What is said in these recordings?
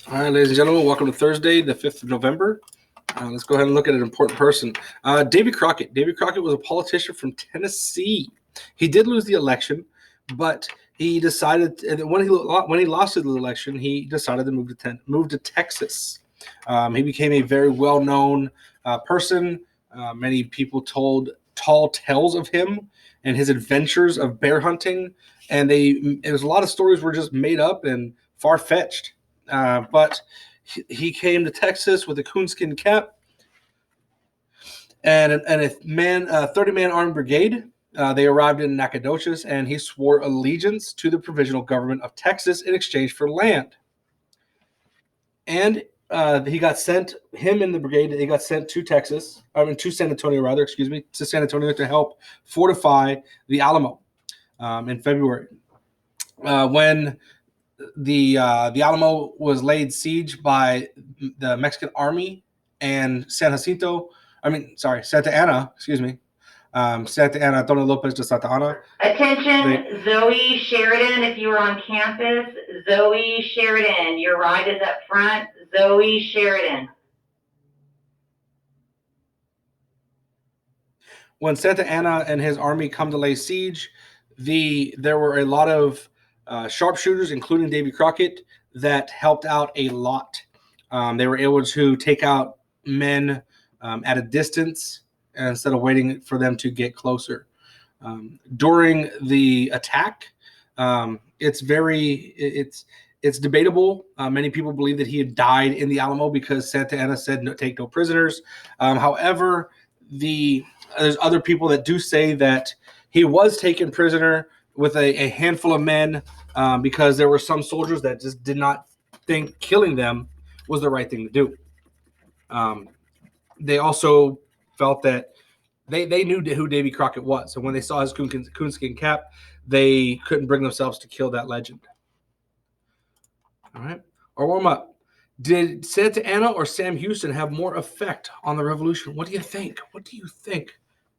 All right, ladies and gentlemen, welcome to Thursday, the 5th of November. Let's go ahead and look at an important person. Davy Crockett. Davy Crockett was a politician from Tennessee. He did lose the election, but he decided when he lost the election, he decided to move to Texas. He became a very well-known person. Many people told tall tales of him and his adventures of bear hunting, and there was a lot of stories were just made up and far-fetched. But he came to Texas with a coonskin cap and a 30-man armed brigade. They arrived in Nacogdoches, and he swore allegiance to the provisional government of Texas in exchange for land. And he got sent, him and the brigade, they got sent to to San Antonio, to San Antonio to help fortify the Alamo in February. When the Alamo was laid siege by the Mexican army and Santa Ana, Santa Ana, Antonio Lopez de Santa Ana. Attention, Zoe Sheridan, if you are on campus, Zoe Sheridan, your ride is up front, Zoe Sheridan. When Santa Ana and his army come to lay siege, there were a lot of sharpshooters, including Davy Crockett, that helped out a lot. They were able to take out men at a distance instead of waiting for them to get closer. During the attack, it's debatable. Many people believe that he had died in the Alamo because Santa Ana said no, take no prisoners. However, there's other people that do say that he was taken prisoner with a handful of men because there were some soldiers that just did not think killing them was the right thing to do. They also felt that they knew who Davy Crockett was, and when they saw his coonskin cap, they couldn't bring themselves to kill that legend. All right, our warm up. Did Santa Ana or Sam Houston have more effect on the revolution? What do you think?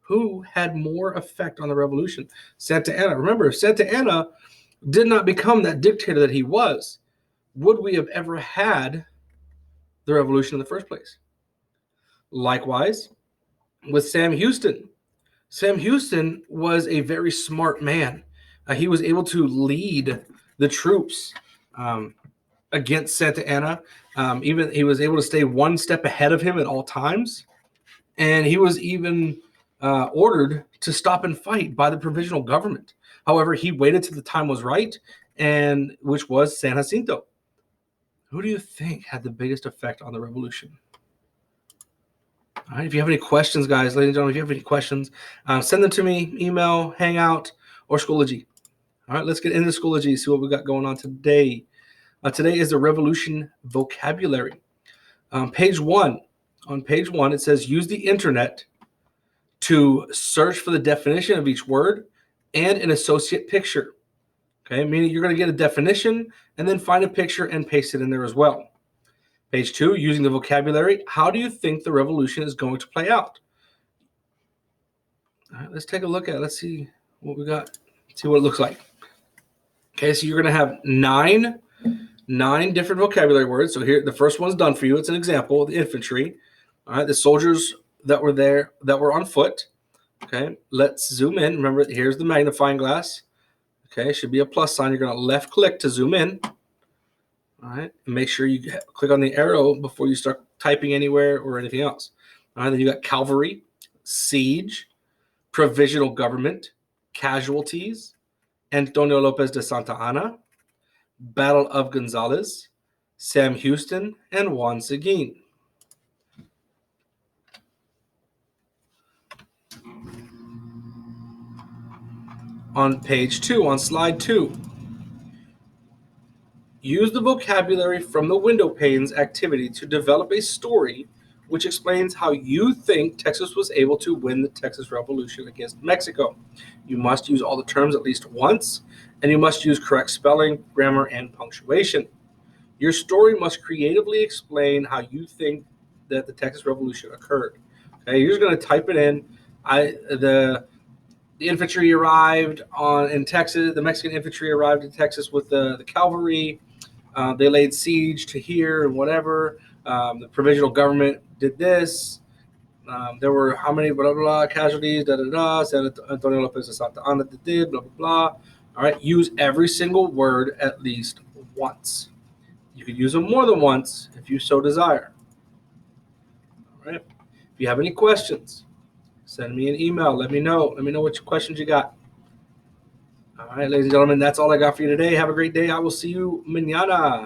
Who had more effect on the revolution? Santa Ana. Remember, if Santa Ana did not become that dictator that he was, would we have ever had the revolution in the first place? Likewise, with Sam Houston. Sam Houston was a very smart man. He was able to lead the troops against Santa Ana. Even he was able to stay one step ahead of him at all times. And he was even ordered to stop and fight by the provisional government. However, he waited till the time was right, and which was San Jacinto. Who do you think had the biggest effect on the revolution? All right, if you have any questions, guys, ladies and gentlemen, if you have any questions, send them to me, email, Hangout, or Schoology. All right, let's get into Schoology, see what we got going on today. Today is the revolution vocabulary. Page 1. On page 1, it says use the internet to search for the definition of each word and an associate picture. Okay, meaning you're going to get a definition and then find a picture and paste it in there as well. Page 2, using the vocabulary, how do you think the revolution is going to play out? All right, let's take a look at it. Let's see what we got, see what it looks like. Okay, so you're going to have nine different vocabulary words. So here, the first one's done for you. It's an example of the infantry. All right, the soldiers that were there, that were on foot. Okay, let's zoom in. Remember, here's the magnifying glass. Okay, should be a plus sign. You're going to left click to zoom in. All right, and make sure you click on the arrow before you start typing anywhere or anything else. All right, then you got cavalry, siege, provisional government, casualties, Antonio Lopez de Santa Ana, Battle of Gonzales, Sam Houston, and Juan Seguin. On page 2, on slide 2, use the vocabulary from the window panes activity to develop a story which explains how you think Texas was able to win the Texas Revolution against Mexico. You must use all the terms at least once, and you must use correct spelling, grammar, and punctuation. Your story must creatively explain how you think that the Texas Revolution occurred. Okay, you're just going to type it in. The infantry arrived in Texas. The Mexican infantry arrived in Texas with the cavalry. They laid siege to here and whatever. The provisional government did this. There were how many blah blah, blah casualties, da da da. San Antonio Lopez de Santa Ana did blah blah blah. All right, use every single word at least once. You could use them more than once if you so desire. All right. If you have any questions, send me an email. Let me know. Let me know what questions you got. All right, ladies and gentlemen, that's all I got for you today. Have a great day. I will see you mañana.